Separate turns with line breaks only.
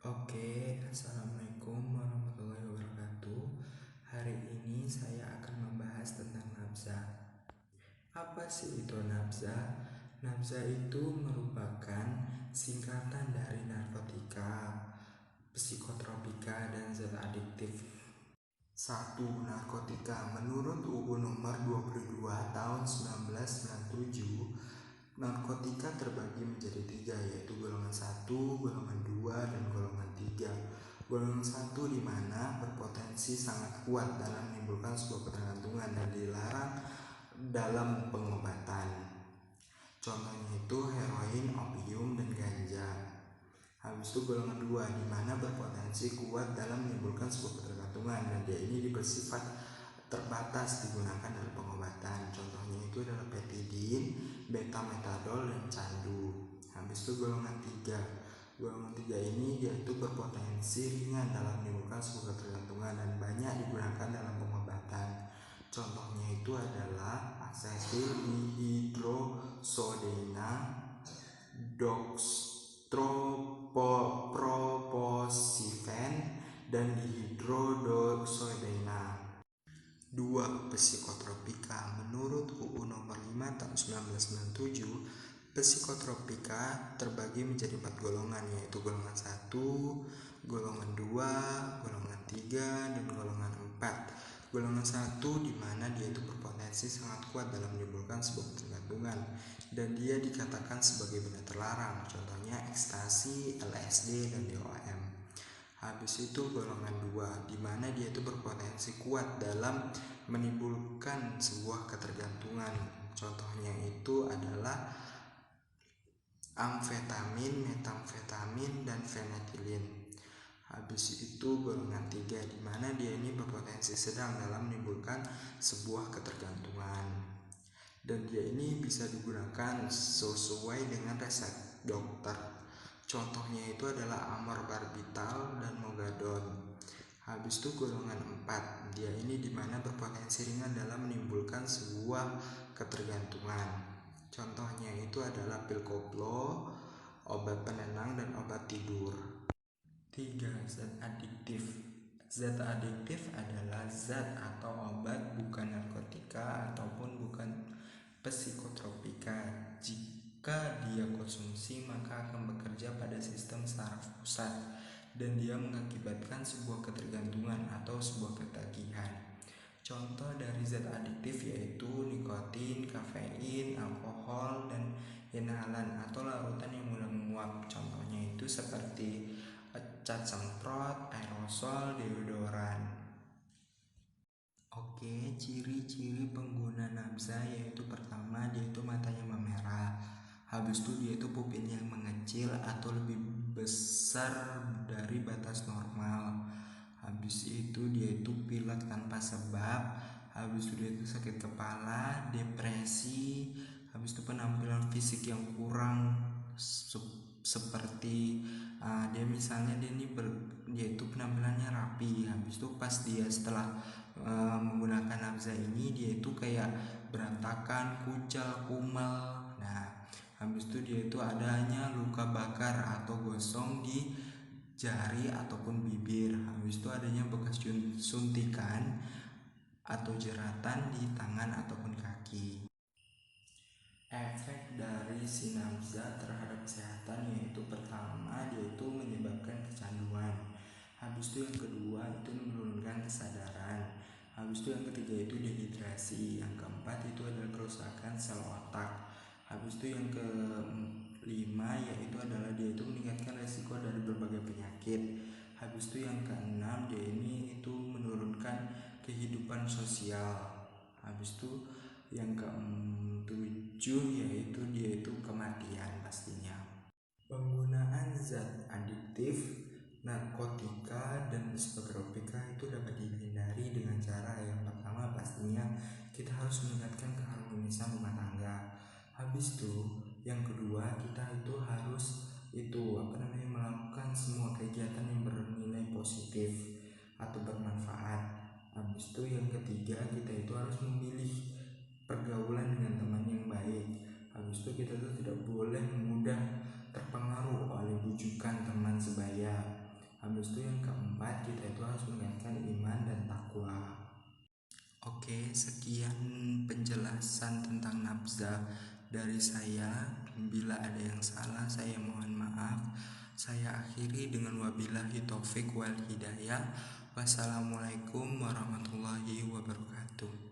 Assalamualaikum warahmatullahi wabarakatuh. Hari ini saya akan membahas tentang nafza. Apa sih itu nafza? Nafza itu merupakan singkatan dari narkotika, psikotropika, dan zat adiktif. 1. Narkotika. Menurut UU nomor 22 tahun 1997, narkotika terbagi menjadi 3, yaitu golongan 1, golongan 2, dan golongan 3. Golongan 1 di mana berpotensi sangat kuat dalam menimbulkan sebuah ketergantungan dan dilarang dalam pengobatan. Contohnya itu heroin, opium, dan ganja. Habis itu golongan 2 di mana berpotensi kuat dalam menimbulkan sebuah ketergantungan dan dia ini bersifat terbatas digunakan dalam pengobatan. Contohnya itu adalah petidin, betametadol, dan candu. Habis itu golongan 3. Golongan 3 ini yaitu berpotensi ringan dalam menimbulkan sebuah ketergantungan dan banyak digunakan dalam pengobatan. Contohnya itu adalah asetil dihidrosodena, dextroproposifen, dan dihidrosodena. 2. Psikotropika. Menurut UU nomor 5 tahun 1997, psikotropika terbagi menjadi 4 golongan, yaitu golongan 1, golongan 2, golongan 3, dan golongan 4. Golongan 1 di mana dia itu berpotensi sangat kuat dalam menimbulkan sebuah ketergantungan dan dia dikatakan sebagai benda terlarang, contohnya ekstasi, LSD, dan DOM. Habis itu golongan 2 di mana dia itu berpotensi kuat dalam menimbulkan sebuah ketergantungan. Contohnya itu adalah amfetamin, metamfetamin, dan fenetilin. Habis itu golongan 3 di mana dia ini berpotensi sedang dalam menimbulkan sebuah ketergantungan. Dan dia ini bisa digunakan sesuai dengan resep dokter. Contohnya itu adalah amorbarbital dan mogadon. Habis itu golongan 4, dia ini dimana berpotensi ringan dalam menimbulkan sebuah ketergantungan. Contohnya itu adalah pil koplo, obat penenang, dan obat tidur. 3. Zat adiktif. Zat adiktif adalah zat atau obat bukan narkotika ataupun bukan psikotropika. Jika dia konsumsi maka akan bekerja pada sistem saraf pusat dan dia mengakibatkan sebuah ketergantungan atau sebuah ketagihan. Contoh dari zat adiktif yaitu nikotin, kafein, alkohol, dan inhalan atau larutan yang mudah menguap. Contohnya itu seperti cat semprot, aerosol, deodoran. Ciri-ciri pengguna nafza yaitu pertama dia itu matanya memerah. Habis itu dia itu pupilnya mengecil atau lebih besar dari batas normal. Habis itu dia itu pilek tanpa sebab. Habis itu dia itu sakit kepala, depresi. Habis itu penampilan fisik yang kurang seperti dia misalnya dia itu penampilannya rapi. Habis itu pas dia setelah menggunakan nafza ini dia itu kayak berantakan, kucel, kumal. Nah, habis itu dia itu adanya luka bakar atau gosong di jari ataupun bibir. Habis itu adanya bekas suntikan atau jeratan di tangan ataupun kaki. Efek dari si nafza terhadap kesehatan yaitu pertama dia itu menyebabkan kecanduan. Habis itu yang kedua itu menurunkan kesadaran. Habis itu yang ketiga itu dehidrasi. Yang keempat itu adalah kerusakan sel otak. Habis itu yang kelima yaitu adalah dia itu meningkatkan resiko dari berbagai penyakit. Habis itu yang keenam dia ini itu menurunkan kehidupan sosial. Habis itu yang ketujuh yaitu dia itu kematian pastinya. Penggunaan zat adiktif, narkotika, dan psikotropika itu dapat dihindari dengan cara yang pertama pastinya kita harus meningkatkan keharmonisan rumah tangga. Habis itu yang kedua kita itu harus melakukan semua kegiatan yang bernilai positif atau bermanfaat. Habis itu yang ketiga kita itu harus memilih pergaulan dengan teman yang baik. Habis itu kita tuh tidak boleh mudah terpengaruh oleh bujukan teman sebaya. Habis itu yang keempat, kita itu harus meningkatkan iman dan takwa. Oke, sekian penjelasan tentang nafza dari saya. Bila ada yang salah, saya mohon maaf. Saya akhiri dengan wabillahi taufik wal hidayah. Wassalamualaikum warahmatullahi wabarakatuh.